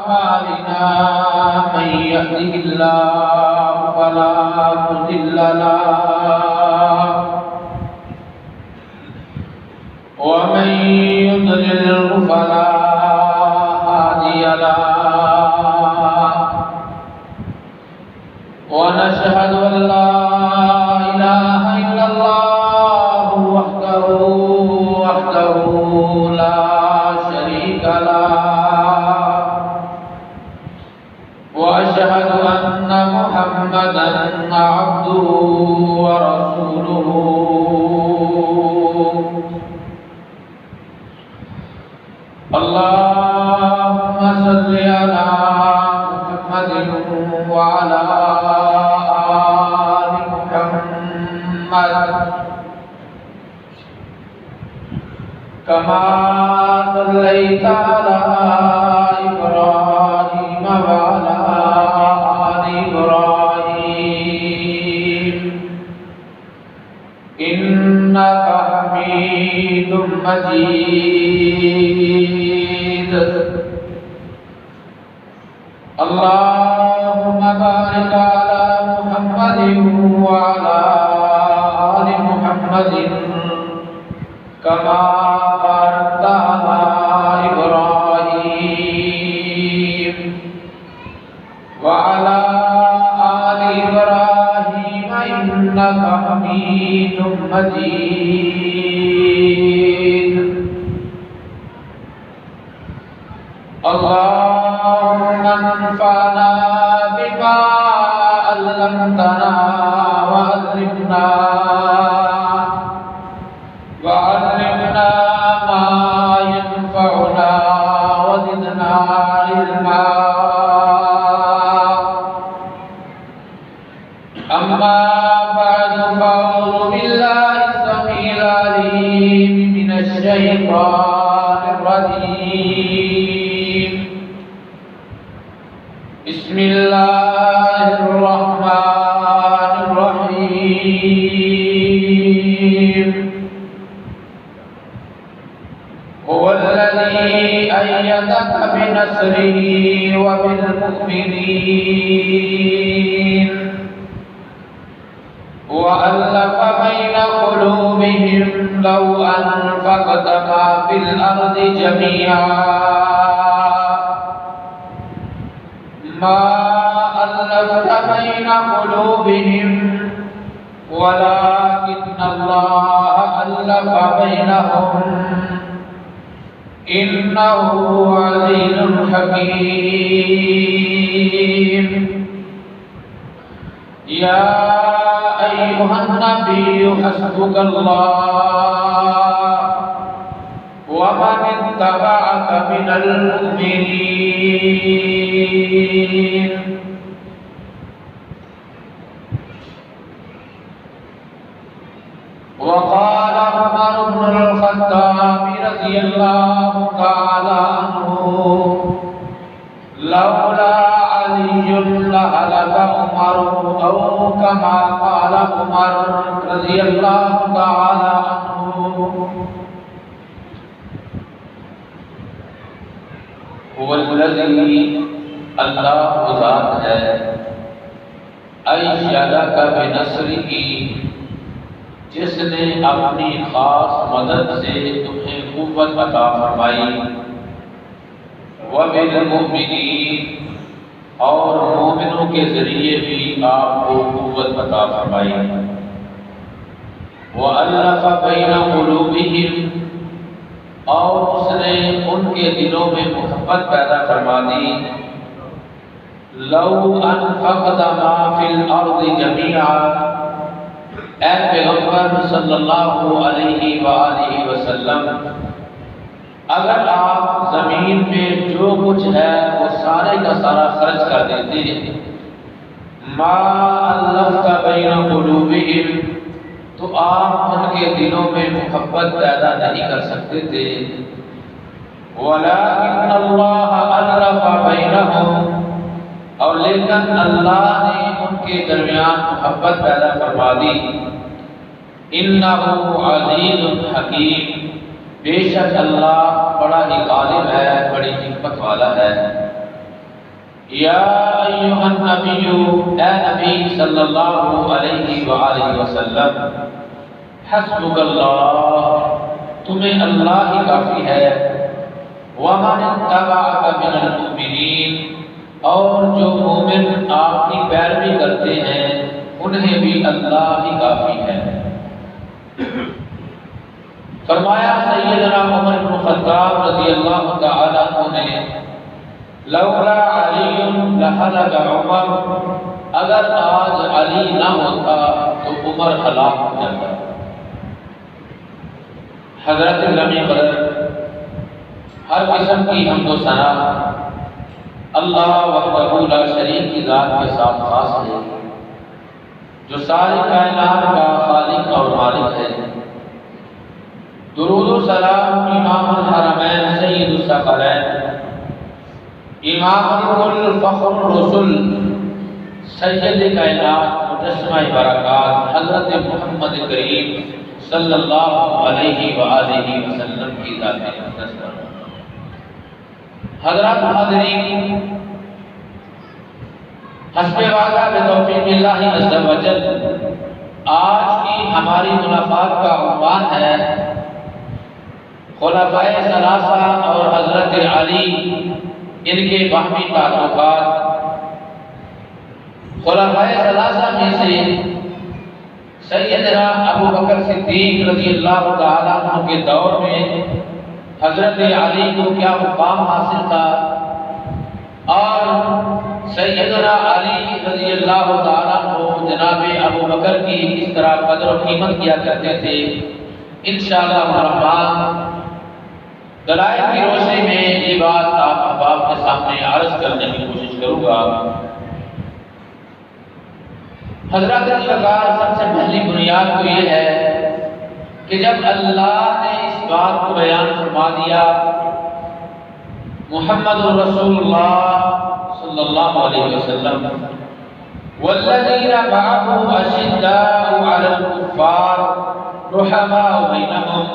أعمالنا من يهده الله فلا مضل له ومن يضلل فلا هادي له ونشهد أن لا إله إلا الله وحده لا شريك له وأشهد أن محمدًا عبده ورسوله اللهم صل على محمد وعلى آل محمد كما صليت على إبراهيم وعلى آل إبراهيم إنك حميد مجيد اللهم بارك على محمد وعلى آل محمد كما باركت على إبراهيم وعلى آل إبراهيم إنك حميد مجيد اللهم انفعنا بما علمتنا وعلمنا ما ينفعنا وزدنا علما أما بعد فأعوذ بالله السميع العليم من الشيطان الرجيم بسم الله الرحمن الرحيم هو الذي أيدك بنصره وبالمؤمنين وألف بين قلوبهم لو أنفقت ما في الأرض جميعا ما ألفت بين قلوبهم ولكن الله ألف بينهم إنه عزيز حكيم يا أيها النبي حسبك الله ومن اتبعك من المؤمنين وقال عمر بن الخطاب رضي الله تعالى عنه لولا علي لهلك عمر أو كما قال عمر رضي الله تعالى عنه هو الذي اللہ ذات ہے ایدک بنصرہ جس نے اپنی خاص مدد سے تمہیں قوت عطا فرمائی وبالمؤمنین اور مومنوں کے ذریعے بھی آپ کو قوت عطا فرمائی وَأَلَّفَ بَيْنَ قُلُوبِهِمْ اور اس نے ان کے دلوں میں محبت پیدا فرما دی لَوْ أَنفَقْتَ مَا فِي الْأَرْضِ جَمِيعًا اے پیغمبر صلی اللہ علیہ وآلہ وسلم اگر آپ زمین میں جو کچھ ہے وہ سارے کا سارا خرچ کر دیتے ما الفت بین قلوبہم تو آپ ان کے دلوں میں محبت پیدا نہیں کر سکتے تھے وَلَكِنَّ اللَّهَ أَلَّفَ بَيْنَهُمْ اور لیکن اللہ نے ان کے درمیان محبت پیدا فرما دی اِنَّهُ عَزِيزٌ حَكِيمٌ بے شک اللہ بڑا ہی غالب ہے بڑی حکمت والا ہے یا ایھا النبی، اے نبی صلی اللہ علیہ وآلہ وسلم، حسبک اللہ، تمہیں اللہ ہی کافی ہے، ومن اتبعک من المؤمنین، اور جو مومن آپ کی پیروی کرتے ہیں انہیں بھی اللہ ہی کافی ہے۔ فرمایا سیدنا عمر بن خطاب رضی اللہ تعالی عنہ نے، لولا علی لہلک عمر، اگر آج علی نہ ہوتا تو عمر ہلاک ہو جاتا۔ حضرت گرامی قدر، ہر قسم کی حمد و ثنا اللہ وحدہ لا شریک کی ذات کے ساتھ خاص ہے، جو ساری کائنات کا خالق اور مالک ہے۔ درود و سلام امام الحرمین سید الثقلین، امام کل فخر الرسل، سید کائنات مجسمہ برکات حضرت محمد کریم صلی اللہ علیہ وآلہ وسلم کی ذات اقدس پر۔ حضرات حاضرین، حسب وعدہ بتوفیق اللہ عز و جل، آج کی ہماری ملاقات کا عنوان ہے خلفائے ثلاثہ اور حضرت علی، ان کے باہمی تعلقات۔ خلفائے ثلاثہ میں سے سیدنا ابو بکر صدیق رضی اللہ تعالیٰ عنہ کے دور میں حضرت علی کو کیا مقام حاصل تھا، اور سیدنا علی رضی اللہ تعالیٰ عنہ جناب ابو بکر کی اس طرح قدر و قیمت کیا کرتے تھے، انشاءاللہ الرحمن دلائل کی روشنی میں یہ بات آپ احباب کے سامنے عرض کرنے کی کوشش کروں گا۔ حضرات سرکار، سب سے پہلی بنیاد تو یہ ہے کہ جب اللہ نے اس بات کو بیان فرما دیا، محمد رسول اللہ صلی اللہ علیہ وسلم، والذین معه اشداء علی الکفار رحماء بینہم،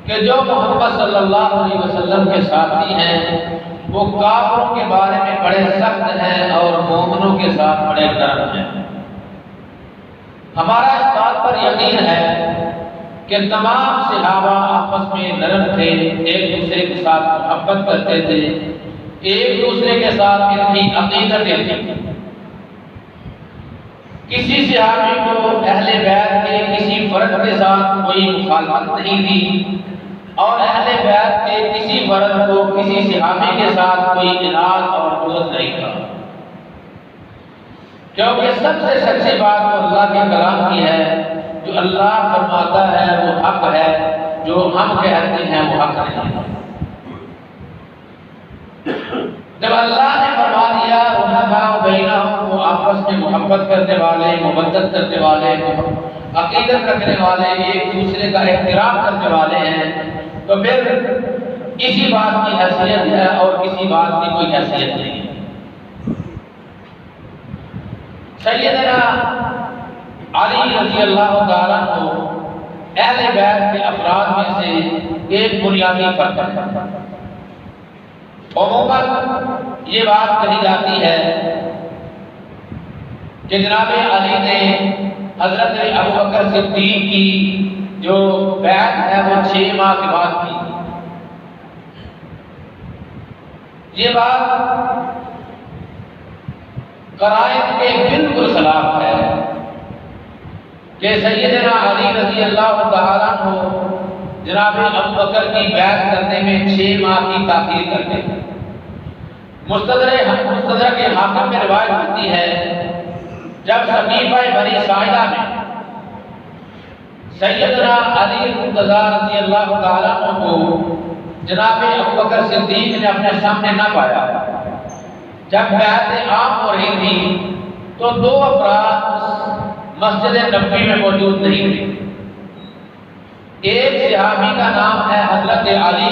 کہ جو محمد صلی اللہ علیہ وسلم کے ساتھی ہیں وہ کافروں کے بارے میں بڑے سخت ہیں اور مومنوں کے ساتھ بڑے نرم ہیں۔ ہمارا اس بات پر یقین ہے کہ تمام صحابہ آپس میں نرم تھے، ایک دوسرے کے ساتھ محبت کرتے تھے، ایک دوسرے کے ساتھ ان کی عقیدتیں تھیں۔ کسی صحابی کو اہل بیت کے کسی فرد کے ساتھ کوئی مخالفت نہیں تھی، اور اہل بیت کے کسی فرد کو کسی صحابی کے ساتھ کوئی اناد اور بغض نہیں تھا، کیونکہ سب سے سچی بات تو اللہ کے کلام کی ہے، جو اللہ فرماتا ہے وہ حق ہے، جو ہم کہتے ہیں وہ حق نہیں۔ جب اللہ نے فرما دیا رحماء بینہم، وہ آپس میں محبت کرنے والے، مودت کرنے والے، عقیدت رکھنے والے، ایک دوسرے کا احترام کرنے والے ہیں، تو پھر کسی بات کی حیثیت ہے اور کسی بات کی کوئی حیثیت نہیں ہے۔ سیدنا علی رضی اللہ تعالیٰ عنہ اہل بیت کے افراد میں سے ایک بنیادی فرق ہے۔ عموماً یہ بات کہی جاتی ہے کہ جناب علی نے حضرت ابو بکر صدیق کی جو بیعت ہے وہ 6 ماہ کے بعد کی۔ یہ بات قرائن کے بالکل خلاف ہے کہ سیدنا علی رضی اللہ تعالیٰ عنہ جناب ابو بکر کی بیعت کرنے میں 6 ماہ کی تاخیر کرتے ہیں۔ مستدرک کے حاکم میں روایت ہوتی ہے، جب سقیفہ بنی ساعدہ میں سیدنا علی مرتضیٰ رضی اللہ تعالیٰ عنہ کو جناب ابو بکر صدیق نے اپنے سامنے نہ پایا، جب بیعت عام ہو رہی تھی تو 2 افراد مسجد نبوی میں موجود نہیں تھے۔ ایک صحابی کا نام ہے حضرت علی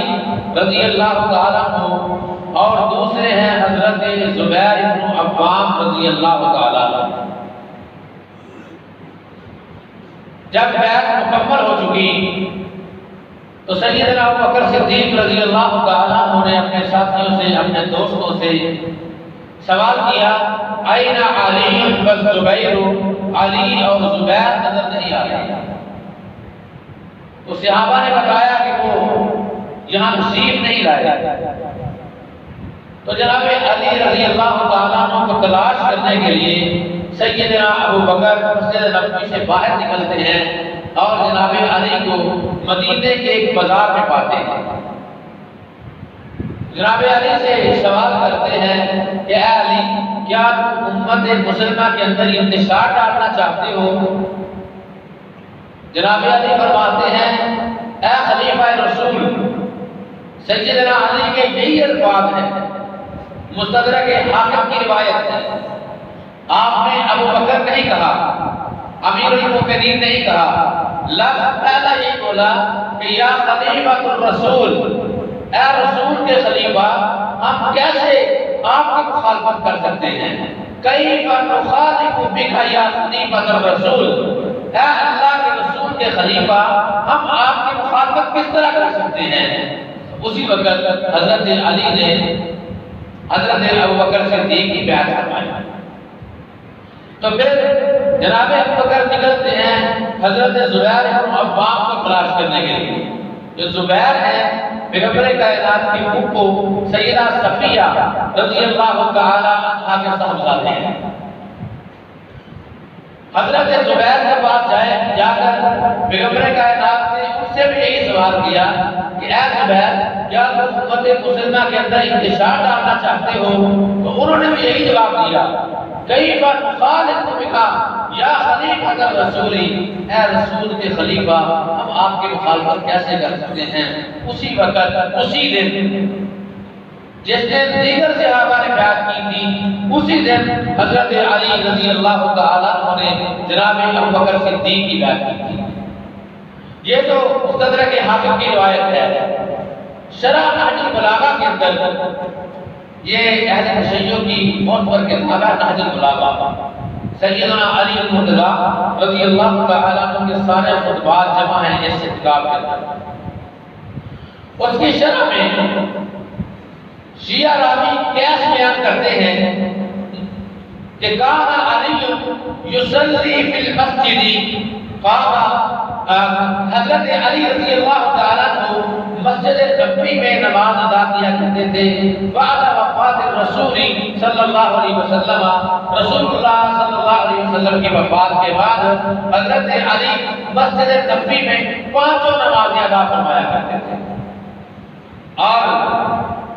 رضی اللہ تعالیٰ عنہ، اور دوسرے ہیں حضرت زبیر بن عوام رضی اللہ تعالیٰ عنہ۔ جب بیعت مکمل ہو چکی تو سیدنا ابو بکر صدیق رضی اللہ تعالیٰ عنہ نے اپنے ساتھیوں سے، اپنے دوستوں سے سوال کیا این علی و زبیر، علی اور زبیر نظر نہیں آ رہے. تو صحابہ نے بتایا کہ وہ یہاں تشریف نہیں لائے. تو جناب علی رضی اللہ تعالیٰ عنہ کو تلاش کرنے کے لیے سیدنا ابو بکر مسجد نبوی سے باہر نکلتے ہیں اور جناب علی کو مدینے کے ایک بازار میں پاتے ہیں. جناب علی سے سوال کرتے ہیں کہ اے علی، کیا تم امت مسلمہ کے اندر انتشار ڈالنا چاہتے ہو؟ جناب علی فرماتے ہیں اے خلیفہ رسول، سیدنا علی کے یہی الفاظ ہیں، مستدرک حاکم کی روایت ہے. آپ نے ابو بکر نہیں کہا، امیر المؤمنین نہیں کہا، لفظ پہلا یہ بولا کہ یا خلیفۃ الرسول، اے رسول کے خلیفہ، ہم کیسے آپ کی مخالفت کر سکتے ہیں؟ کیف نخالف بک یا خلیفۃ الرسول، اے اللہ کے رسول کے خلیفہ، ہم آپ کی مخالفت کس طرح کر سکتے ہیں؟ اسی وقت حضرت علی نے حضرت ابوبکر صدیق کی بیعت فرمائی. تو پھر جناب ابوبکر نکلتے ہیں حضرت زبیر بن عوام کو تلاش کرنے کے لیے. جو زبیر ہے پیغمبر کائنات کی پھپھو سیدہ صفیہ رضی اللہ تعالی عنہا کے صاحبزادے ہیں. حضرت زبیر کے پاس جا کر پیغمبر کائنات نے ان سے بھی یہی سوال کیا کہ اے زبیر، کیا تم امت مسلمہ کے اندر انتشار ڈالنا چاہتے ہو؟ تو انہوں نے بھی یہی جواب دیا، کیف نخالف بک یا خلیفۃ الرسول، اے رسول کے خلیفہ، ہم آپ کی مخالفت کیسے کر سکتے ہیں؟ اسی وقت اسی دن جس دن دیگر صحابہ نے بیعت کی تھی، اسی دن حضرت علی رضی اللہ تعالیٰ عنہ نے جناب ابوبکر صدیق کی بیعت کی تھی. یہ تو مستدرک حاکم کی روایت ہے. شرح نہج البلاغہ کے اندر یہ اہل تشیع کی معتبر کتاب ہے نہج البلاغہ. سیدنا علی المرتضی رضی اللہ تعالیٰ عنہ کے سارے خطبات جمع ہیں اس کتاب کے اندر. اس کی شرح میں شیعہ راوی کیس بیان کرتے ہیں کہ کان علی یصلی فی المسجد، حضرت علی رضی اللہ تعالیٰ عنہ مسجد نبوی میں نماز ادا کیا کرتے تھے. بعد وفات الرسول صلی اللہ علیہ وسلم، رسول اللہ صلی اللہ علیہ وسلم کی وفات کے بعد حضرت علی مسجد نبوی میں 5 نمازیں ادا فرمایا کرتے تھے. اور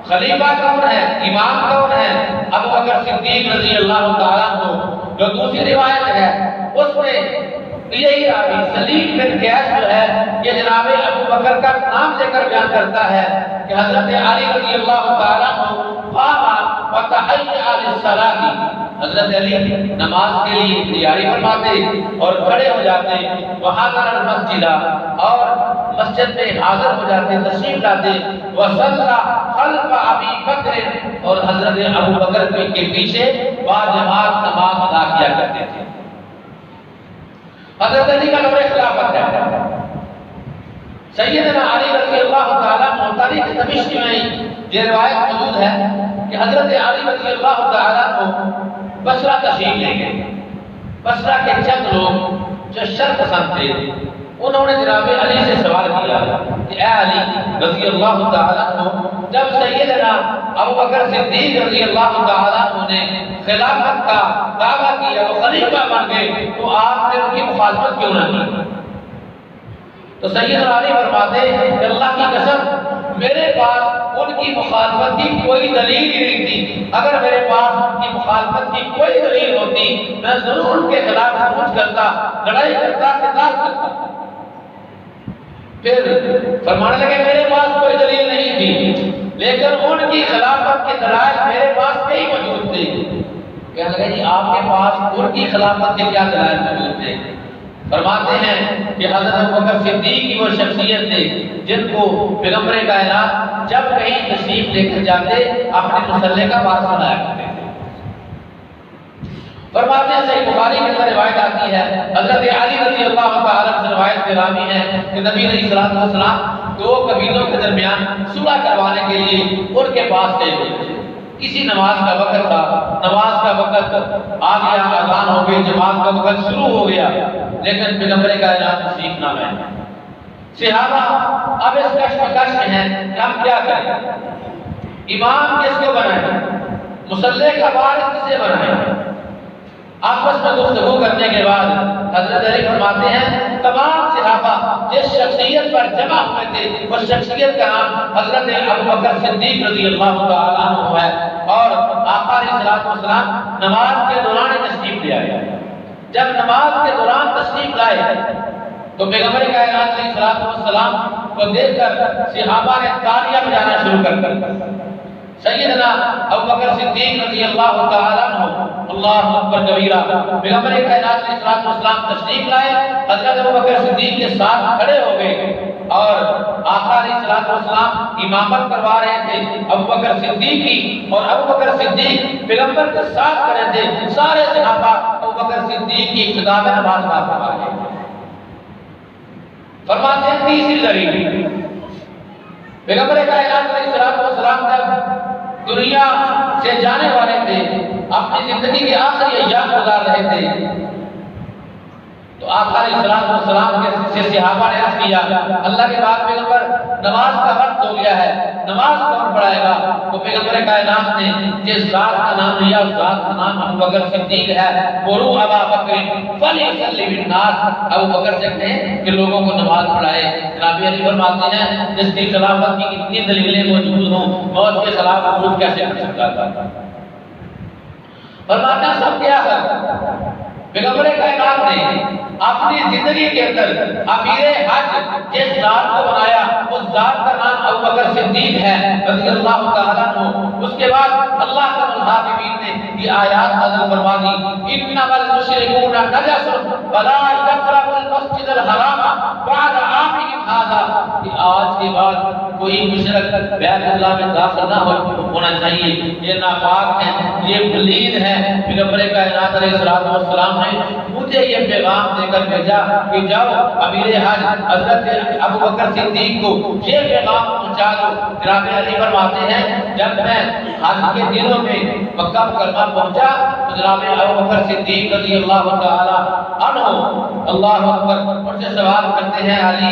خلیفہ کون ہے، امام کون ہے؟ ابوبکر صدیق رضی اللہ تعالیٰ عنہ. جو دوسری روایت ہے اس میں یہی راوی سلیم بن قیس جو ہے یہ جناب ابوبکر کا نام لے کر بیان کرتا ہے کہ حضرت علی رضی اللہ تعالیٰ عنہ قام وتحیّأ للصلاۃ، حضرت علی نماز کے لیے تیاری فرماتے اور کھڑے ہو جاتے، وحضر المسجد، اور مسجد میں حاضر ہو جاتے، تشریف لاتے، وصلی خلف ابی بکر، اور حضرت ابوبکر کے پیچھے باجماعت نماز ادا کیا کرتے تھے. حضرت علی کا دور خلافت ہے. سیدنا علی رضی اللہ تعالیٰ عنہ تاریخ دمشق میں یہ روایت موجود ہے کہ حضرت علی رضی اللہ تعالیٰ عنہ بصرہ تشریف لے گئے. بصرہ کے چند لوگ جو شر پسند تھے انہوں نے جناب علی سے سوال کیا کہ اے علی رضی اللہ تعالیٰ عنہ، جب سیدنا ابوبکر صدیق رضی اللہ تعالیٰ عنہ نے خلافت کا دعویٰ کیا، وہ خلیفہ بن گئے، تو آپ نے ان کی مخالفت کیوں نہ کی؟ تو سیدنا علی فرماتے ہیں کہ اللہ کی قسم میرے پاس ان کی مخالفت کی کوئی دلیل ہی نہیں تھی. اگر میرے پاس ان کی مخالفت کی کوئی دلیل ہوتی میں ضرور ان کے خلاف کچھ کرتا، لڑائی کرتا، قتال کرتا. پھر فرمانے لگے میرے پاس کوئی دلیل نہیں تھی، لیکن ان کی خلافت کے دلائل میرے پاس کئی موجود تھے. کہنے لگے جی آپ کے پاس ان کی خلافت کے کیا دلائل موجود تھے؟ فرماتے ہیں کہ حضرت ابوبکر صدیق کی وہ شخصیت تھے جن کو پیغمبر کائنات جب کہیں تشریف لے کر جاتے اپنے مسلح کا وارث بنایا کرتے تھے. فرماتے ہیں صحیح بخاری کے اندر روایت آتی ہے، حضرت علی رضی اللہ تعالیٰ سے روایت کے راوی ہے کہ نبی علیہ الصلوۃ والسلام 2 قبیلوں کے درمیان صلح کروانے کے لیے ان کے پاس گئے ہوئے تھے. کسی نماز کا وقت تھا، نماز کا وقت آ گیا، اذان ہو گئی، جماعت کا وقت شروع ہو گیا، لیکن پیغمبر کائنات تشریف نہ لائے۔ صحابہ اب اس کشمکش میں ہیں کہ ہم کیا کریں، امام کس کو بنائیں، مصلی کا وارث کسے بنائیں۔ آپس میں گفتگو کرنے کے بعد حضرت علی فرماتے ہیں تمام صحابہ جس شخصیت پر جمع ہوئے تھے اس شخصیت کا نام حضرت ابوبکر صدیق رضی اللہ تعالیٰ عنہ ہے، اور آقا علیہ الصلوۃ والسلام نماز کے دوران تشریف لے آئے۔ جب نماز کے دوران تشریف لائے تو پیغمبر کائنات علیہ الصلوۃ والسلام کو دیکھ کر صحابہ نے تالیاں بجانا شروع کر دی۔ سیدنا ابوبکر صدیق رضی اللہ تعالیٰ عنہ اللہ اکبر کبیرہ، پیغمبر کائنات علیہ الصلوۃ والسلام تشریف لائے، حضرت ابوبکر صدیق کے ساتھ کھڑے ہو گئے اور آقا علیہ الصلوۃ والسلام امامت کروا رہے تھے ابوبکر صدیق کی، اور ابوبکر صدیق پیغمبر کے ساتھ کھڑے تھے۔ سارے صحابہ ابوبکر صدیق کی ابتدا میں نماز پڑھ رہے تھے۔ فرماتے ہیں تیسری دلیل، پیغمبر کائنات علیہ الصلوۃ والسلام جب دنیا سے جانے والے تھے، اپنی زندگی کے آخری ایام گزار رہے تھے، تو آقا علیہ السلام کے صحابہ نے عرض کیا اللہ کے بعد پیغمبر نماز کا وقت ہو گیا ہے، نماز کون پڑھائے گا؟ تو پیغمبر کائنات نے جس ذات کا نام لیا اس ذات کا نام ابوبکر صدیق ہے۔ مرو ابا بکر فلیصلی بالناس، ابوبکر سے کہیں کہ لوگوں کو نماز پڑھائے۔ جناب علی فرماتے ہیں جس کی خلافت کی اتنی دلیلیں موجود ہوں میں اس کے خلاف عروج کیسے کر سکتا تھا؟ فرماتے ہیں سب کیا کر پیغمبر کائنات نے اپنی زندگی کے اندر امیر حج جس ذات کو بنایا اس ذات کا نام ابوبکر صدیق ہے رضی اللہ تعالیٰ عنہ۔ اس کے بعد اللہ تعالیٰ الحاکمین نے یہ آیات نازل فرما دی انما المشرکون نجس فلا یقربوا المسجد الحرام بعد عامهم ھذا، کہ آج کے بعد کوئی مشرک بیت اللہ میں داخل نہ ہونا چاہیے، یہ ناپاک ہیں، یہ پلید ہیں۔ پیغمبر کائنات علیہ السلام نے مجھے یہ پیغام دے کر بھیجا کہ جاؤ امیر حج حضرت ابوبکر صدیق کو یہ پیغام پہنچا دو۔ جناب علی فرماتے ہیں جب میں حج کے دنوں میں مکہ مکرمہ پہنچا تو جناب ابوبکر صدیق رضی اللہ تعالی عنہ اللہ اکبر ان سے سوال کرتے ہیں علی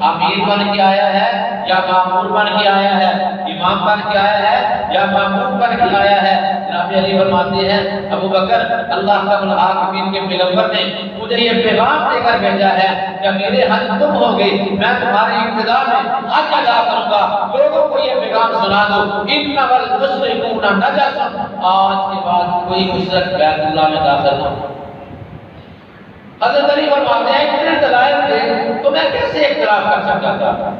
امیر بن کے آیا ہے یا مامور بن کے آیا ہے، امام بن کے آیا ہے یا مامور بن کے آیا ہے؟ جناب علی فرماتے ہیں ابوبکر اللہ کا الحاکمین کے پیغمبر نے مجھے یہ پیغام دے کر بھیجا ہے کہ میرے حج تم ہو گئے، میں تمہاری ابتدا میں حج ادا کروں گا، لوگوں کو یہ پیغام سنا دو انما المشرکون نجس، آج کے بعد کوئی مشرک بیت اللہ میں داخل نہ ہو۔ حضرت علی فرماتے ہیں اتنے دلائل تھے تو میں کیسے اختلاف کر سکتا تھا؟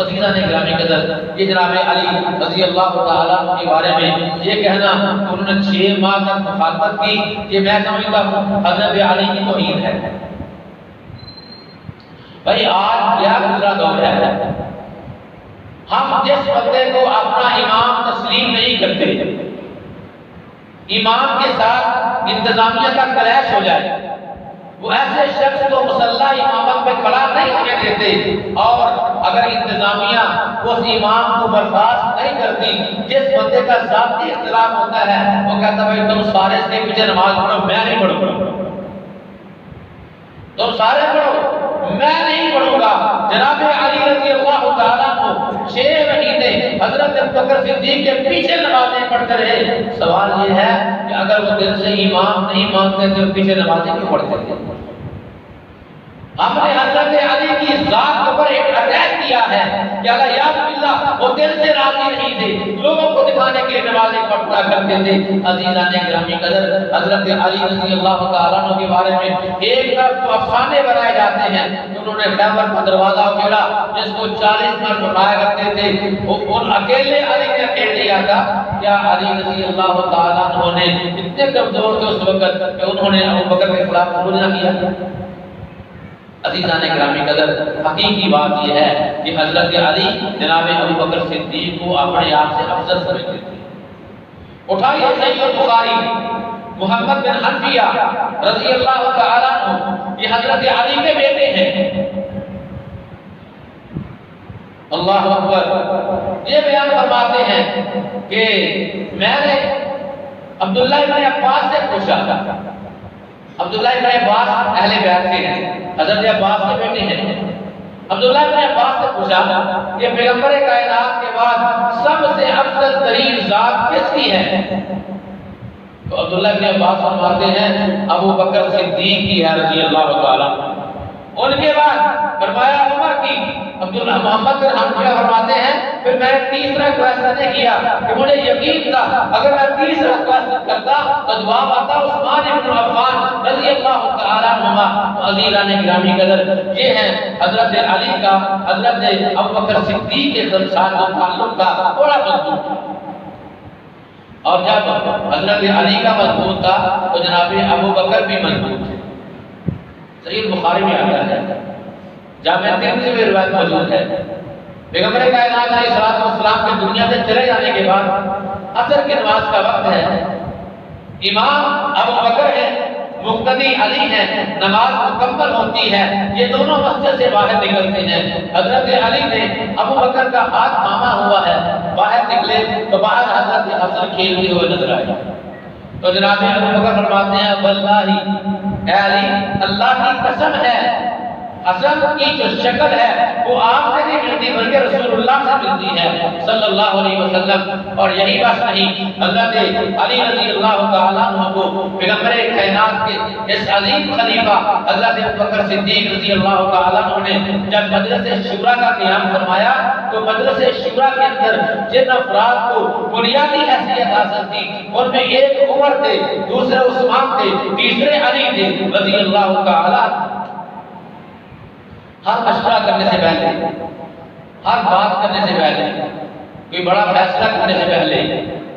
عزیزان گرامی قدر، یہ جناب علی رضی اللہ تعالیٰ کے بارے میں یہ کہنا کہ انہوں نے 6 ماہ تک مخالفت کی، یہ میں سمجھتا ہوں حضرت علی کی توہین ہے۔ بھائی آج کیا گزرا دور ہے، ہم جس بندے کو اپنا امام تسلیم نہیں کرتے، امام کے ساتھ انتظامیہ کا کلیش ہو جائے، وہ ایسے شخص کو مسلح امامت پہ کھڑا نہیں ہونے دیتے، اور اگر انتظامیہ اس امام کو برخاست نہیں کرتی، جس بندے کا ذاتی اختلاف ہوتا ہے وہ کہتا ہے تم سارے اس کے پیچھے نماز پڑھو میں نہیں پڑھوں گا، تم سارے پڑھو میں نہیں پڑھوں گا۔ جناب علی رضی اللہ تعالیٰ کو 6 مہینے حضرت ابوبکر صدیق کے پیچھے نمازیں پڑھتے رہے۔ سوال یہ ہے کہ اگر وہ دل سے امام نہیں مانتے تو پیچھے نمازیں کیوں پڑھتے تھے؟ ہم نے حضرت علی کی ذات کے اوپر ایک اٹیک کیا ہے کہ اللہ یا باللہ وہ دل سے راضی نہیں تھے، لوگوں کو دکھانے کے لیے نمازیں پڑھا کرتے تھے۔ عزیزان گرامی قدر، حضرت علی رضی اللہ تعالیٰ عنہ کے بارے میں ایک طرف تو افسانے بنائے جاتے ہیں، انہوں نے خیبر کا دروازہ اکھیڑا جس کو 40 مرد اٹھایا کرتے تھے، ان اکیلے علی نے اکیڑ لیا تھا۔ کیا علی رضی اللہ تعالیٰ عنہ نے اتنے کمزور تھے اس وقت کہ انہوں نے ابوبکر کے خلاف خروج نہ کیا؟ عزیزان گرامی قدر، حقیقی بات یہ ہے کہ حضرت علی جناب ابوبکر صدیق کو اپنے آپ سے افضل سمجھتے تھے۔ اٹھائیے صحیح البخاری محمد بن حنفیہ رضی اللہ تعالیٰ عنہ، یہ حضرت علی کے بیٹے ہیں۔ اللہ اکبر، یہ بیان فرماتے ہیں کہ میں نے عبداللہ ابن عباس سے پوچھا، عبداللہ ابن عباس اہل بیت سے ہیں، حضرت عباس کے بیٹے ہیں، عبداللہ ابن عباس سے پوچھا کہ پیغمبر کائنات کے بعد سب سے افضل ترین ذات کس کی ہے؟ تو عبداللہ ابن عباس فرماتے ہیں ابو بکر صدیق کی ہے رضی اللہ تعالیٰ۔ ان کے بعد فرمایا عمر کی۔ عبداللہ محمد بن حنفیہ فرماتے ہیں پھر میں نے تیسرا کویسچن کیا کہ مجھے یقین تھا اگر میں تیسرا کویسچن کرتا تو جواب آتا عثمان بن عفان رضی اللہ تعالیٰ عنہما۔ عزیزان گرامی قدر، یہ ہے حضرت علی کا حضرت ابو بکر صدیق کے ساتھ جو تعلق تھا بڑا مضبوط تھا، اور جب حضرت علی کا مضبوط تھا تو جناب ابو بکر بھی مضبوط تھے۔ صحیح بخاری میں آتا ہے، جامع ترمذی میں روایت موجود ہے، پیغمبر کائنات علیہ الصلوۃ والسلام کے دنیا سے چلے جانے کے بعد عصر کی نماز کا وقت ہے، امام ابو بکر ہے، مقتدی علی ہے، نماز مکمل ہوتی ہے، یہ دونوں مسجد سے باہر نکلتے ہیں، حضرت علی نے ابو بکر کا ہاتھ تھاما ہوا ہے، باہر نکلے تو باہر حضرت حسن کھیلتے ہوئے نظر آئے، تو جناب ابو بکر فرماتے ہیں واللہ اے علی اللہ کی قسم ہے حسن کی جو شکل ہے وہ آپ سے نہیں ملتی بلکہ رسول اللہ سے ملتی ہے صلی اللہ علیہ وسلم۔ اور یہی بات نہیں، حضرت علی رضی اللہ تعالیٰ عنہ کو پیغمبر کائنات کے اس عظیم خلیفہ حضرت ابوبکر صدیق رضی اللہ تعالیٰ عنہ نے جب مجلس شورا کا قیام فرمایا تو مجلس شورا کے اندر جن افراد کو بنیادی حیثیت حاصل تھی ان میں ایک عمر تھے، دوسرے عثمان تھے، تیسرے علی تھے رضی اللہ تعالیٰ۔ ہر مشورہ کرنے سے پہلے، ہر بات کرنے سے پہلے، کوئی بڑا فیصلہ کرنے سے پہلے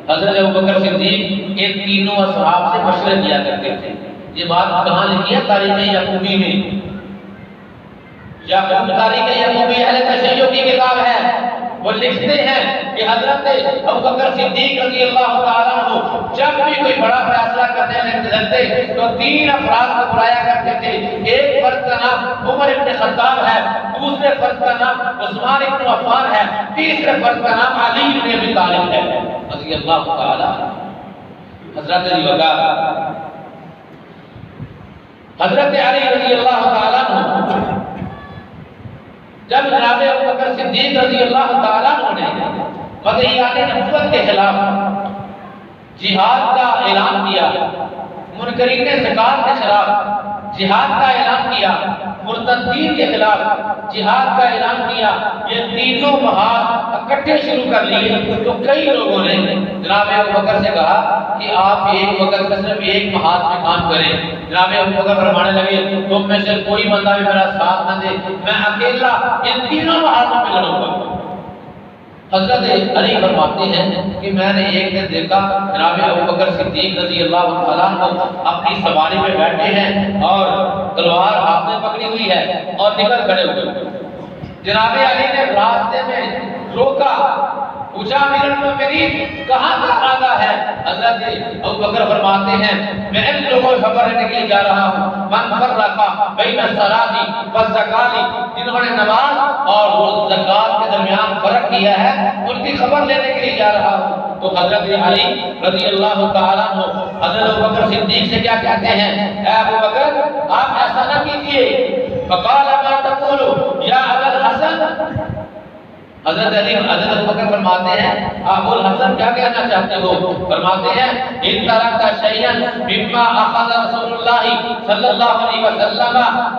حضرت ابوبکر صدیق ان تینوں اصحاب سے مشورے کیا کرتے تھے۔ یہ بات کہاں لکھی ہے؟ تاریخ یعقوبی میں، یعقوب تاریخ یعقوبی اہل تشیع کی کتاب ہے، وہ لکھتے ہیں کہ حضرت ابوبکر صدیق رضی اللہ تعالیٰ عنہ جب بھی کوئی بڑا فیصلہ کرنے لگتے تو تین افراد کو بلایا کرتے تھے، ایک فرد کا نام عمر ابن خطاب ہے، دوسرے فرد کا نام عثمان ابن عفان ہے، تیسرے فرد کا نام علی ابن ابی طالب ہے رضی اللہ تعالیٰ۔ حضرت علی وقار حضرت علی رضی اللہ تعالیٰ عنہ جب جناب ابوبکر صدیق رضی اللہ تعالیٰ عنہ نے مدعیان نبوت کے خلاف جہاد کا اعلان کیا، منکرین زکات کے خلاف جہاد کا اعلان کیا، مرتدین کے خلاف جہاد کا اعلان کیا، یہ تینوں محاذ اکٹھے شروع کر لیے تو کئی لوگوں نے جناب ابوبکر سے کہا کہ آپ ایک وقت میں صرف ایک محاذ میں کام کریں۔ جناب ابوبکر فرمانے لگے تم میں سے کوئی بندہ بھی میرا ساتھ نہ دے، میں اکیلا ان تینوں محاذوں میں لڑوں گا۔ حضرت علی فرماتے ہیں کہ میں نے ایک دن دیکھا جناب ابوبکر صدیق رضی اللہ تعالیٰ عنہ اپنی سواری پہ بیٹھے ہیں اور تلوار ہاتھ میں پکڑی ہوئی ہے اور نکل کھڑے ہوئے۔ جناب علی نے راستے میں روکا، پوچھا امیر المومنین کہاں تک آگا ہے؟ حضرت ابوبکر فرماتے ہیں میں ان لوگوں کو خبر دینے کے لیے جا رہا ہوں من فرقا بین الصلاۃ والزکات، جنہوں نے نماز اور زکات کے درمیان فرق کیا ہے ان کی خبر لینے کے لیے جا رہا ہوں۔ تو حضرت علی رضی اللہ تعالیٰ عنہ حضرت ابوبکر صدیق سے کیا کہتے ہیں؟ اے ابوبکر آپ ایسا نہ کیجیے، فقال ما تقول یا ابا الحسن۔ حضرت علی حضرت ابوبکر فرماتے ہیں ابو الحسن کیا کہنا چاہتے ہو؟ فرماتے ہیں ان ترکت شیئا مما اخذ رسول اللہ صلی اللہ علیہ وسلم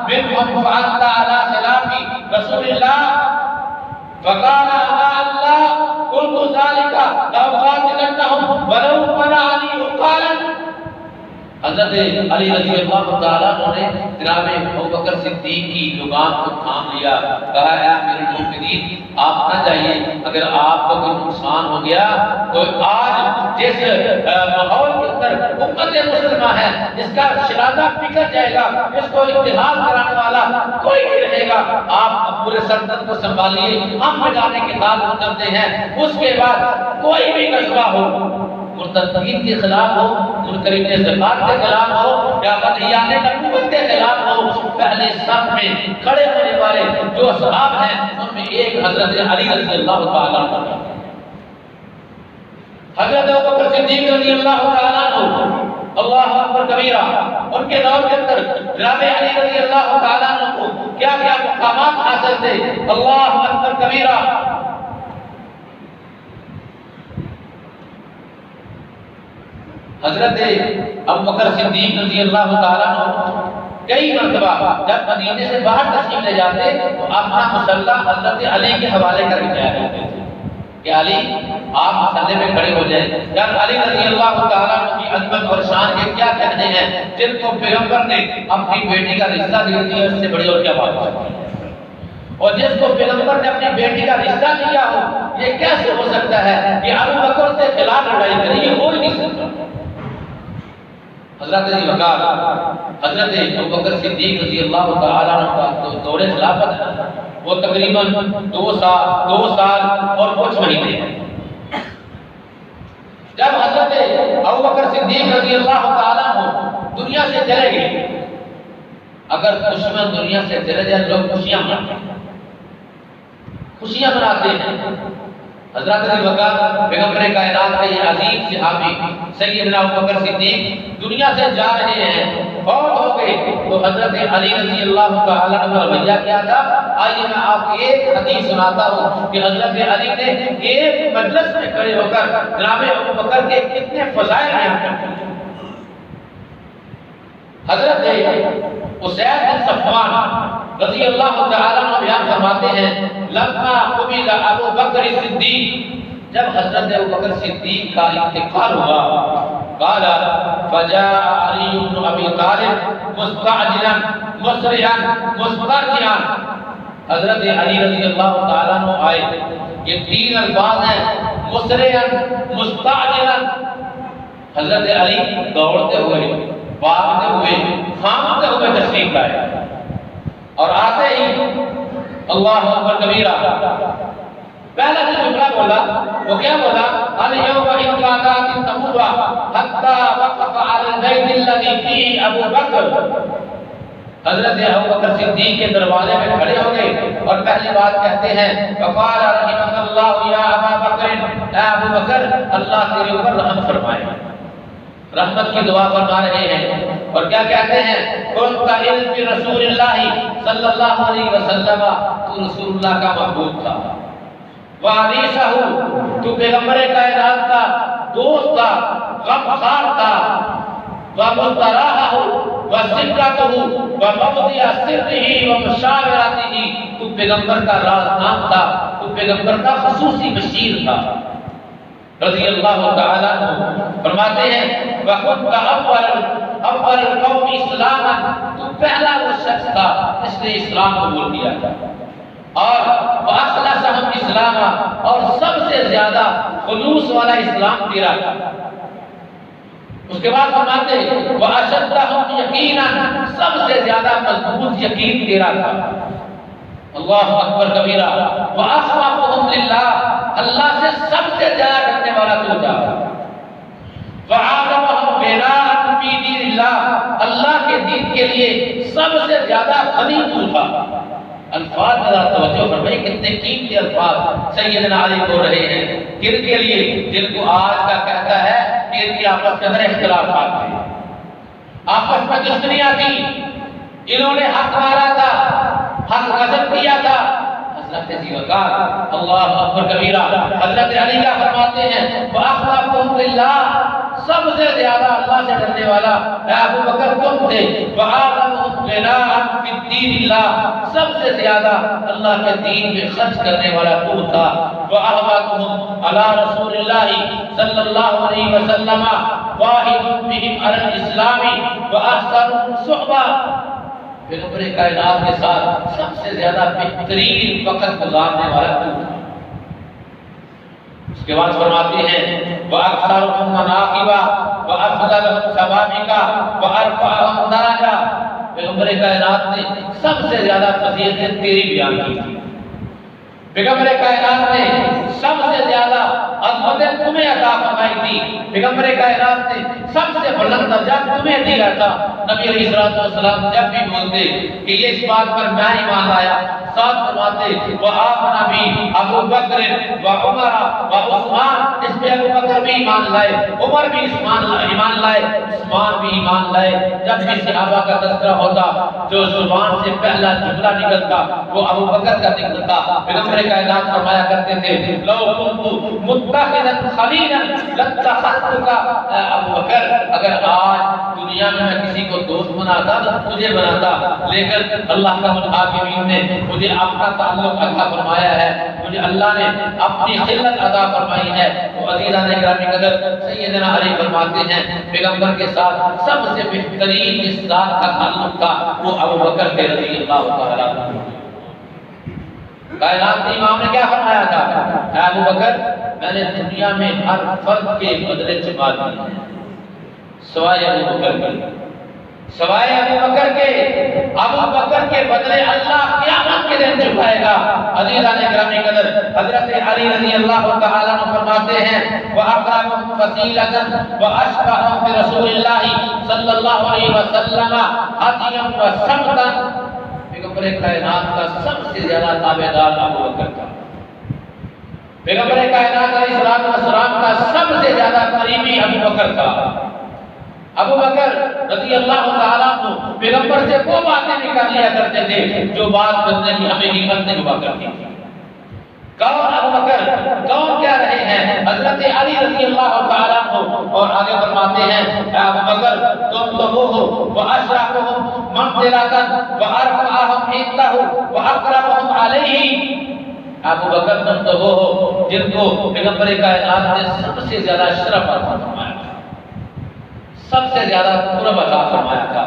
منهم فانت على خلاف رسول اللہ فقال اللہ قلت ذلك لو قاتلنهم ولو منعني قالا۔ حضرت علی رضی اللہ تعالیٰ نے جناب ابوبکر صدیق کی لگام کو تھام لیا، کہا اے امیر المومنین آپ نہ جائیے، اگر آپ کو کوئی نقصان ہو گیا تو آج جس ماحول کے اندر امت مسلمہ ہے جس کا شرازہ بکھر جائے گا، اس کو اتحاد کرانے والا کوئی نہیں رہے گا، آپ پورے سلطنت کو سنبھالیے، ہم بجانے کی تعلق کرتے ہیں۔ اس کے بعد کوئی بھی غزوہ ہو، مرتدین کے خلاف ہو، منکرین زکات کے خلاف ہو یا مدعیان نبوت کے خلاف ہو، پہلے صف میں کھڑے ہونے والے جو اصحاب ہیں ان میں ایک حضرت علی رضی اللہ تعالیٰ عنہ۔ حضرت ابوبکر صدیق رضی اللہ تعالیٰ عنہ اللہ اکبر کبیرہ، ان کے دور کے اندر جناب علی رضی اللہ تعالیٰ عنہ کو کیا کیا مقامات حاصل تھے، اللہ اکبر کبیرہ۔ حضرت ابوبکر صدیق رضی اللہ تعالیٰ عنہ کئی مرتبہ جب مدینے سے باہر تشریف لے جاتے تو اپنا مسلح حضرت علی کے حوالے کر کے جایا کرتے تھے کہ علی آپ مسلح میں کھڑے ہو جائیں۔ جب علی رضی اللہ تعالیٰ عنہ کی عظمت اور شان کے کیا کہنے ہیں، جن کو پیغمبر نے اپنی بیٹی کا رشتہ دے دیا، اس سے بڑی اور کیا بات ہے، اور جس کو پیغمبر نے اپنی بیٹی کا رشتہ دیا ہو، یہ کیسے ہو سکتا ہے کہ ابوبکر سے خلاف لڑائی کرے، یہ ہو ہی نہیں سکتا۔ حضرت حضرت ابوبکر صدیق رضی اللہ تعالیٰ عنہ کا دور خلافت ہے وہ تقریباً 2 سال اور کچھ مہینے ہیں۔ جب حضرت ابوبکر صدیق رضی اللہ تعالیٰ عنہ دنیا سے چلے گئے، اگر دشمن دنیا سے چلے جائے لوگ خوشیاں مناتے ہیں۔ حضرت ابوبکر پیغمبر کائنات کے یہ عظیم صحابی سیدنا ابوبکر صدیق دنیا سے جا رہے ہیں، فوت ہو گئے، تو حضرت علی رضی اللہ تعالیٰ عنہ کا رویہ کیا تھا؟ آئیے میں آپ کو ایک حدیث سناتا ہوں کہ حضرت علی نے ایک مجلس میں کھڑے ہو کر جناب ابوبکر کے کتنے فضائل بیان کرتے ہیں۔ حضرت اسید بن صفوان رضی اللہ تعالیٰ عنہ بیان فرماتے ہیں، لما قبض ابوبکر صدیق، جب حضرت ابوبکر صدیق کا انتقال ہوا، قال فجاء علی بن ابی طالب مستعجلا مسرعا مسترجعا، حضرت علی رضی اللہ تعالیٰ عنہ آئے، یہ 3 الفاظ ہیں، مسرعا مستعجلا، حضرت علی دوڑتے ہوئے، بھاگتے ہوئے، پھانکتے ہوئے تشریف لائے، اور آتے ہی اللہ اکبر کبیرہ پہلا جو جملہ بولا وہ کیا بولا؟ الیوم امکانات تمور حتی وقف علی البیت الذی فیہ ابوبکر، حضرت ابوبکر صدیق کے دروازے میں کھڑے ہو گئے اور پہلی بات کہتے ہیں فقال رحمک اللہ یا ابا بکر، اے ابو بکر اللہ تیرے اوپر رحم فرمائے، رحمت کی دعا فرما رہے ہیں، اور کیا کہتے ہیں کنت الف رسول اللہ صلی اللہ علیہ وسلم، تو رسول اللہ کا محبوب تھا، وانیسہ، تو پیغمبر کائنات کا دوست تھا، غمخوار تھا، ومستراحہ وسکتہ وموضع سرہ ومشاورتہ، تو پیغمبر کا رازدان تھا، تو پیغمبر کا خصوصی بشیر تھا رضی اللہ تعالیٰ عنہ۔ فرماتے ہیں وَكُنْتَ اول القوم اسلاما، تو پہلا وہ شخص تھا جس نے اسلام قبول کیا تھا، اور وَأَخْلَصَهُمْ اسلاما، اور سب سے زیادہ خلوص والا اسلام تیرا تھا۔ اس کے بعد فرماتے ہیں وَأَشَدَّهُمْ يَقِينًا، سب سے زیادہ مضبوط یقین تیرا تھا، اللہ اکبر کبیرہ، وَأَخْوَفُهُمْ لِلَّهِ، اللہ سے سب سے زیادہ ڈرنے والا تو تھا، وَعَادَمَهُمْ بِنَاءً فِي دِينِ اللَّهِ، اللہ کے دین کے لیے سب سے زیادہ غنی تو تھا۔ الفاظ ذرا توجہ فرمائیں، کتنے قیمتی الفاظ سیدنا علی بول رہے ہیں، کن کے لیے؟ جن کو آج کا کہتا ہے کہ ان کی آپس کے اندر اختلافات تھے، آپس میں دشمنیاں تھیں، انہوں نے حق مارا تھا، حق غصب کیا تھا، حضرت ابوبکر اللہ اکبر کبیرہ حضرت علی کا فرماتے ہیں وَأَخْوَفُهُمْ لِلَّهِ، سب سے زیادہ اللہ سے ڈرنے والا اے ابو بکر تم تھے، وَعَادَمُهُمْ بِنَاءً فِي الدِّينِ اللَّهِ، سب سے زیادہ اللہ کے دین میں خرچ کرنے والا تو تھا، وَأَحْوَطُهُمْ عَلَى رَسُولِ اللَّهِ صلی اللہ علیہ وسلم وَاحِدٌ بِهِمْ عَلَى الْإِسْلَامِ وَأَحْسَنُهُمْ صُحْبَةً، پیغمبر کائنات کے ساتھ سب سے زیادہ بہترین وقت گزارنے والا تو تھا۔ اس کے بعد فرماتے ہیں وَأَكْثَرُهُمْ مَنَاقِبًا وَأَفْضَلُهُمْ سَوَابِقًا وَأَرْفَعُهُمْ دَرَجَةً، پیغمبر کائنات نے سب سے زیادہ فضیلتیں تیری بیان کی تھی، پیغمبر کائنات نے سب سے زیادہ عظمت تمہیں عطا فرمائی تھی، پیغمبر کائنات نے سب سے بلند درجہ تمہیں دیا تھا۔ نبی علیہ الصلوۃ والسلام جب بھی بولتے کہ یہ اس بات پر میں ایمان لایا، ساتھ فرماتے وآمن بھی ابو بکر و عمر و عثمان، اس پہ ابو بکر بھی ایمان لائے، عمر بھی ایمان لائے، عثمان بھی ایمان لائے۔ جب بھی صحابہ کا تذکرہ ہوتا جو زبان سے پہلا جملہ نکلتا وہ ابو بکر کا نکلتا۔ پیغمبر کائنات فرمایا کرتے تھے لو كنت متخذا خلیلا لاتخذتك ابو بکر، اگر آج دنیا میں کسی کو دوست بناتا تو تجھے بناتا، لیکن اللہ کا الحاکمین نے مجھے اپنا تعلق عطا فرمایا ہے، مجھے اللہ نے اپنی خلت عطا فرمائی ہے۔ تو عزیزان گرامی قدر، سیدنا علی فرماتے ہیں پیغمبر کے ساتھ سب سے بہترین اس ذات کا تعلق تھا وہ ابو بکر کے رضی اللہ تعالی عنہ۔ کائنات کے امام نے کیا فرمایا تھا؟ اے ابو بکر، میں نے دنیا میں ہر فرد کے بدلے چکا دیے سوائے ابو بکر کے، سوائے ابو بکر کے۔ ابو بکر کے بدلے اللہ قیامت کے دن چکائے گا۔ عزیزان گرامی قدر، حضرت علی رضی اللہ تعالی عنہ فرماتے ہیں وَأَقْرَبُهُمْ فَضِيلَةً وَأَشْبَهُهُمْ بِرَسُولِ اللَّهِ صلی اللہ علیہ وسلم هَدْيًا وَسَمْتًا، پیغمبر کائنات کا سب سے زیادہ تابعدار ابو بکر تھا۔ پیغمبر کائنات علیہ السلام کا سب سے زیادہ قریبی ابو بکر تھا۔ ابو بکر رضی اللہ تعالیٰ عنہ پیغمبر سے وہ باتیں بھی کر لیا کرتے تھے جو بات کرنے کی ہمیں ہمت نہیں ہوا کرتی تھی۔ کون ابو بکر، کون کیا رہے ہیں؟ حضرت علی رضی اللہ تعالیٰ عنہ، اور آگے فرماتے ہیں اے ابو بکر تم تو وہ ہو وَأَشْرَفُهُمْ مَنْزِلَةً وَأَرْفَعَهُمْ عِندَهُ وَأَقْرَبُهُمْ عَلَيْهِ، ابو بکر تم تو وہ ہو جن کو پیغمبر کائنات نے سب سے زیادہ شرف عطا فرمایا تھا، سب سے زیادہ قرب عطا فرمایا تھا۔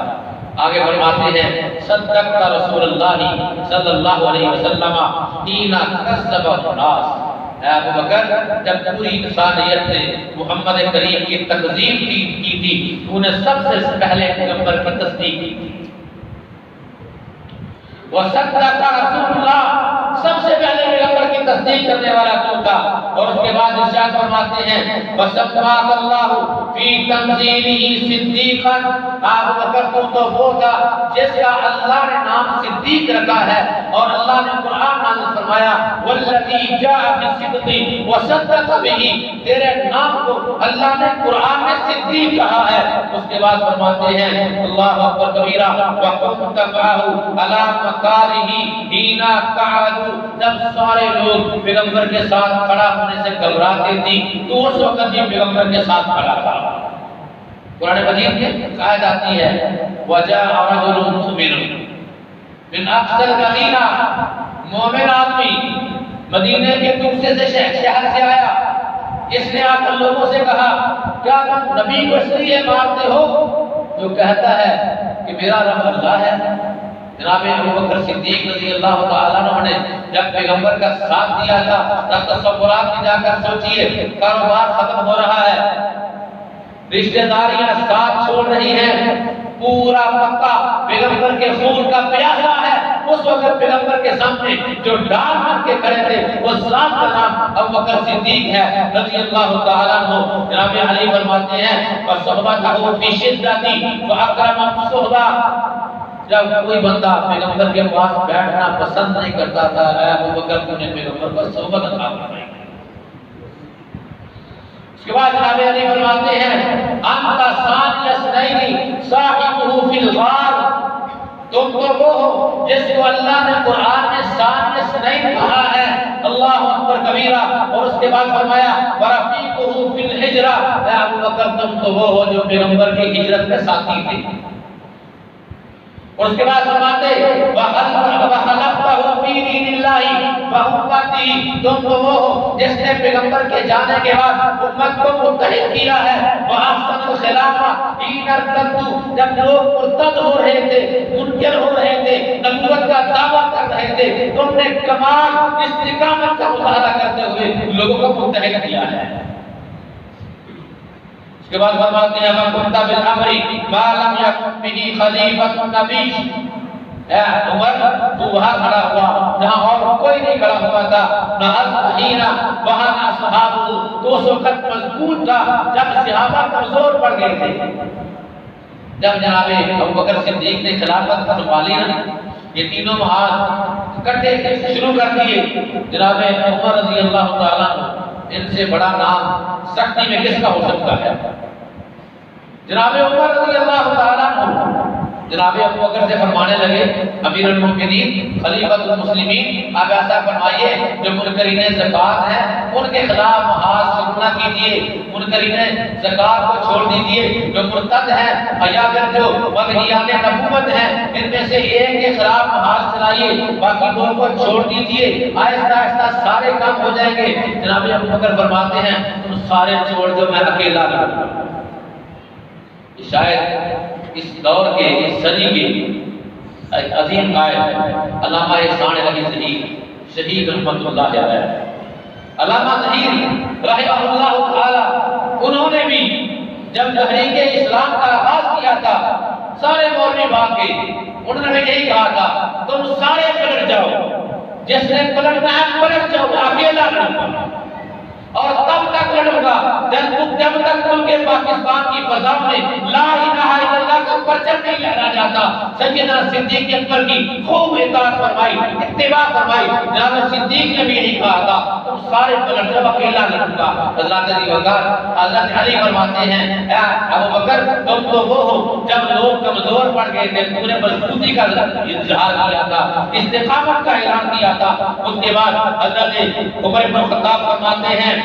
آگے فرماتے ہیں صدق رسول اللہ صلی اللہ علیہ وسلم حین کذب الناس، اے ابو بکر جب پوری انسانیت نے محمد کریم کی تکذیب کی تھی تو نے سب سے پہلے پیغمبر کی تصدیق کی تھی۔ وصدق رسول اللہ، سب سے پہلے پیغمبر کی تصدیق کرنے والا کون تھا؟ اور اس کے بعد ارشاد فرماتے ہیں وَسَمَّاكَ اللَّهُ فِي تَنزِيلِهِ صِدِّيقًا، ابو بکر تو وہ تھا جس کا اللہ نے نام صدیق رکھا ہے، اور اللہ نے قرآن نازل فرمایا وَالَّذِي جَاءَ بِالصِّدْقِ وَصَدَّقَ بِهِ، تیرے نام کو اللہ نے قرآن میں صدیق کہا ہے۔ اس کے بعد فرماتے ہیں اللہ اکبر کبیرہ وَقُمْتَ مَعَهُ عَلَى مَكَارِهِ حِينَ قَعَدُوا، جب سارے لوگ پیغمبر کے ساتھ کھڑا ہونے سے گھبراتے تھی تو اس وقت بھی پیغمبر کے ساتھ کھڑا تھا۔ قرآن مجید میں آیت آتی ہے وَجَاءَ رَجُلٌ مُؤْمِنٌ من اقصى المدینہ، مومن آدمی مدینے کے دوسرے سے شہر سے آیا، اس نے آ کر لوگوں سے کہا کیا تم نبی کو اس لیے مارتے ہو جو کہتا ہے کہ میرا رب اللہ ہے؟ جناب ابوبکر صدیق رضی اللہ تعالیٰ عنہ نے جب پیغمبر کا ساتھ دیا تھا تب تصورات میں جا کر سوچئے کاروبار ختم ہو رہا ہے، رشتہ داریاں ساتھ چھوڑ رہی ہیں، پورا مکہ پیغمبر کے خون کا پیاسا ہے۔ اس وقت پیغمبر کے سامنے جو ڈال مار کے کھڑے تھے وہ ذات کا نام ابوبکر صدیق ہے رضی اللہ تعالیٰ عنہ۔ جناب علی فرماتے ہیں وَصُحْبَتَهُ فِي شِدَّةٍ وَأَكْرَمَ الصُّحْبَةَ، جب کوئی بندہ پیغمبر کے پاس بیٹھنا پسند نہیں کرتا تھا، اے ابوبکر تو نے پیغمبر کو صحبت عطا فرمائی۔ اس کے بعد جناب علی فرماتے ہیں انت ثانی اثنین صاحبہ فی الغار، تم تو وہ ہو جس کو اللہ نے قرآن میں ثانی اثنین کہا ہے، اللہ اکبر کبیرہ، اور اس کے بعد فرمایا ورفیقہ فی الہجرہ، اے ابوبکر تم تو وہ ہو جو پیغمبر کی ہجرت میں ساتھی تھے۔ اور اس کے بعد فرماتے وَخَلَقْتَهُ فِي دِينِ اللَّهِ وَأُمَّتِهِ، تم تو وہ ہو جس نے پیغمبر کے جانے کے بعد امت کو متحد کیا ہے۔ وَأَحْسَنُ الْخِلَافَةَ حِينَ ارْتَدُّوا، جب لوگ مرتد ہو رہے تھے، منکر ہو رہے تھے، نبوت کا دعویٰ کر رہے تھے، تم نے کمال استقامت کا مظاہرہ کرتے ہوئے لوگوں کو متحد کیا ہے۔ اس کے بعد فرماتے ہیں وَكُنْتَ بِالْأَمْرِ مَا لَمْ يَكُنْ بِهِ خَلِيفَةُ النَّبِيِّ، اے عمر تو وہاں کھڑا ہوا جہاں اور کوئی نہیں کھڑا ہوا تھا، نہ الحیرہ وہاں نہ صحاب تو اس وقت مضبوط تھا جب صحابہ کمزور پڑ گئے تھے۔ جب جناب ابوبکر صدیق نے خلافت سنبھالی نا، یہ تینوں ہاتھ اکٹھے شروع کر دیے۔ جناب عمر رضی اللہ تعالیٰ ان سے بڑا نام سختی میں کس کا ہو سکتا ہے؟ جناب عمر رضی اللہ تعالیٰ جناب ابوبکر سے فرمانے لگے، امیر المؤمنین خلیفۃ المسلمین، آپ ایسا فرمائیے جو منکرین زکوٰۃ ہیں ان کے خلاف محاذ شروع نہ کیجیے، منکرین زکوٰۃ کو چھوڑ دیجیے، جو مرتد ہیں یا پھر جو مدعیان نبوت ہیں ان میں سے ایک کے خلاف محاذ چلائیے، باقی دو کو چھوڑ دیجیے، آہستہ آہستہ سارے کام ہو جائیں گے۔ جناب ابوبکر فرماتے ہیں تم سارے چھوڑ دو، میں اکیلا رہوں۔ شاید اس دور کے اس صدی کے عظیم قائد علامہ احسان علی ظہیر شہید رحمۃ اللہ علیہ، علامہ ظہیر رحمہ اللہ تعالی، انہوں نے بھی جب تحریک اسلام کا آغاز کیا تھا سارے مولوی بھاگ گئے، انہوں نے یہی کہا تھا تم سارے پلٹ جاؤ، جس نے پلٹنا ہے پلٹ جاؤ، میں اکیلا رہوں گا اور تب تک لڑوں گا جب تک ملک پاکستان کی فضا میں لا الہ الا اللہ کا پرچم نہیں لہرا جاتا۔ سیدنا صدیق اکبر کی خوب اطاعت فرمائی، اتباع فرمائی۔ جناب صدیق نے بھی یہی کہا تھا تم سارے پلٹ جب اکیلا لڑوں گا۔ حضرت علی وقار حضرت علی فرماتے ہیں اے ابوبکر تم تو وہ ہو جب لوگ کمزور پڑ گئے تھے تم نے مضبوطی کا اظہار کیا تھا، استقامت کا اعلان کیا تھا۔ اس کے بعد حضرت عمر بن خطاب فرماتے ہیں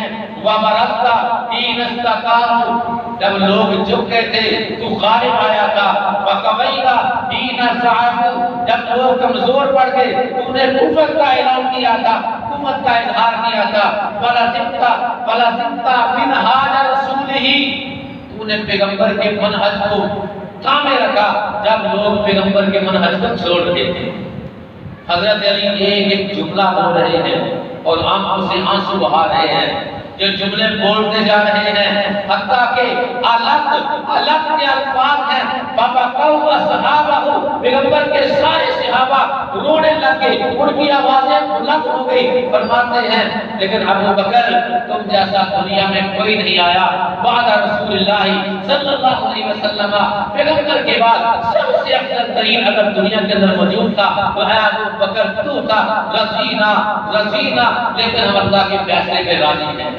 وَمَرَسْتَ حِينَ اسْتَقَامُوا، جب لوگ جھک گئے تھے تو غالب آیا تھا، وَقَوَيْتَ حِينَ صَعَدُوا، جب لوگ کمزور پڑ گئے تو نے کفر کا اعلان کیا تھا، حکومت کا اظہار کیا تھا۔ وَلَزِمْتَ مِنْهَاجَ رَسُولِهِ، تو نے پیغمبر کے منہج کو تھامے رکھا جب لوگ پیغمبر کے منہج کو چھوڑ رہے تھے۔ حضرت علی ایک جملہ بول رہے ہیں اور آنکھوں سے آنسو بہا رہے ہیں، جو جملے بولتے جا رہے ہیں حتیٰ کہ الگ کے الفاظ ہیں بابا قوم صحابہ، پیغمبر کے سارے صحابہ رونے لگے، ان کی آوازیں بلند ہو گئی۔ فرماتے ہیں لیکن ابوبکر تم جیسا دنیا میں کوئی نہیں آیا بعد رسول اللہ صلی اللہ علیہ وسلم، پیغمبر کے بعد سب سے افضل ترین اگر دنیا کے اندر موجود تھا تو ہے ابوبکر، تو تھا رضینا، لیکن ہم اللہ کے فیصلے پہ راضی ہیں۔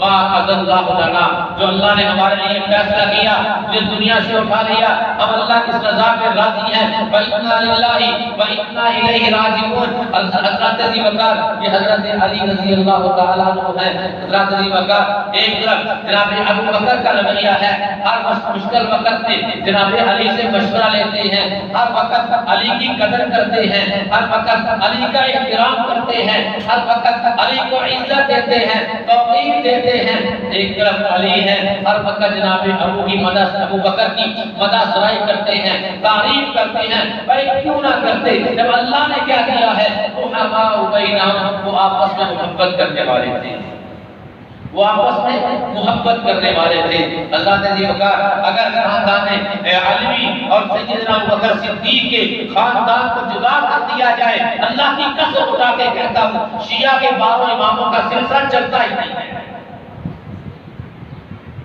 ما قضى الله لنا، جو اللہ نے ہمارے لیے فیصلہ کیا جو دنیا سے اٹھا لیا، ہم اللہ کی رضا پہ راضی ہیں۔ وَإِنَّا لِلَّهِ وَإِنَّا إِلَيْهِ رَاجِعُونَ۔ حضرت ابی بکر، یہ حضرت علی رضی اللہ تعالیٰ عنہ ہے۔ حضرت ابی بکر ایک طرف جناب ابو بکر کا رویہ ہے، ہر مشکل وقت میں جناب علی سے مشورہ لیتے ہیں، ہر وقت علی کی قدر کرتے ہیں، ہر وقت علی کا احترام کرتے ہیں، ہر وقت علی کو عزت دیتے ہیں، توقیر دیتے ہیں۔ ایک طرف علی ہے، ہر وقت جناب ابو بکر کی مدح سرائی کرتے ہیں، تعریف کرتے ہیں۔ بھائی کیوں نہ کرتے جب اللہ نے کیا دیا ہے؟ وہ آپس میں محبت کرنے والے تھے، وہ آپس میں محبت کرنے والے تھے۔ حضرت ابی بکر اگر خاندان علوی اور سیدنا ابوبکر صدیق کے خاندان کو جدا کر دیا جائے، اللہ کی قسم اٹھا کے کہتا ہوں شیعہ کے 12 اماموں کا سلسلہ چلتا ہی نہیں ہے۔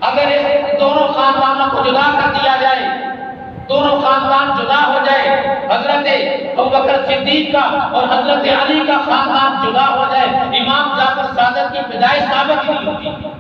اگر اس دونوں خاندانوں کو جدا کر دیا جائے، دونوں خاندان جدا ہو جائے، حضرت ابوبکر صدیق کا اور حضرت علی کا خاندان جدا ہو جائے، امام جعفر صادق کی پیدائش ثابت نہیں ہوتی۔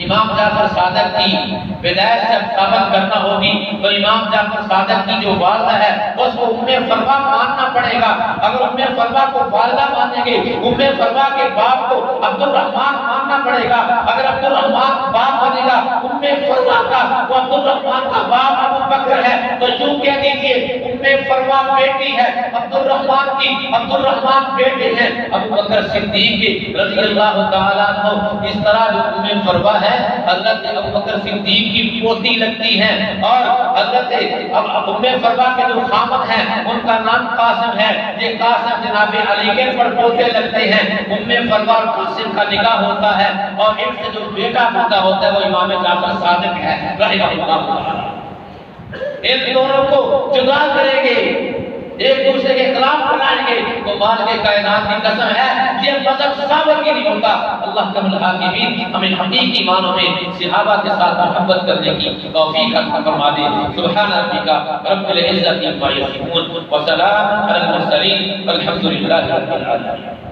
امام جعفر صادق کی پیدائش جب ثابت کرنا ہوگی تو امام جعفر صادق کی جو والدہ ہے اس کو ام فروا ماننا پڑے گا۔ اگر ام فروا کو والدہ مانیں گے، ام فروا کے باپ کو عبد الرحمن ماننا پڑے گا۔ اگر عبد الرحمن باپ بنے گا ام فروا کا، وہ عبد الرحمن کا باپ ابو بکر ہے، تو یوں کہہ دیجیے ام فروا بیٹی ہے عبد الرحمن کی، عبد الرحمن بیٹے ہیں ابو بکر صدیق رضی اللہ تعالیٰ عنہ۔ اس طرح جو ام فروا حضرت ابوبکر صدیق کی پوتی لگتی ہیں، اور حضرت ام فروا کے جو خامد ہیں ان کا نام قاسم ہے، یہ قاسم جناب علی کے پڑپوتے لگتے ہیں۔ ام فروا اور قاسم کا نکاح ہوتا ہے اور ان سے جو بیٹا پیدا ہوتا ہے وہ امام جعفر صادق ہے رحمہ اللہ تعالی۔ ان دونوں کو جدا کریں گے، ایک دوسرے کے خلاف بنائیں گے تو مالک کائنات کی قسم ہے یہ مذہب ثابت ہی نہیں ہوتا۔ اللہ کم الحاکمین ہمیں حقیقی معنوں میں صحابہ کے ساتھ محبت کرنے کی توفیق عطا فرما دے۔ سبحان ربک رب العزت عما یصفون وسلام علی المرسلین والحمد للہ رب العالمین۔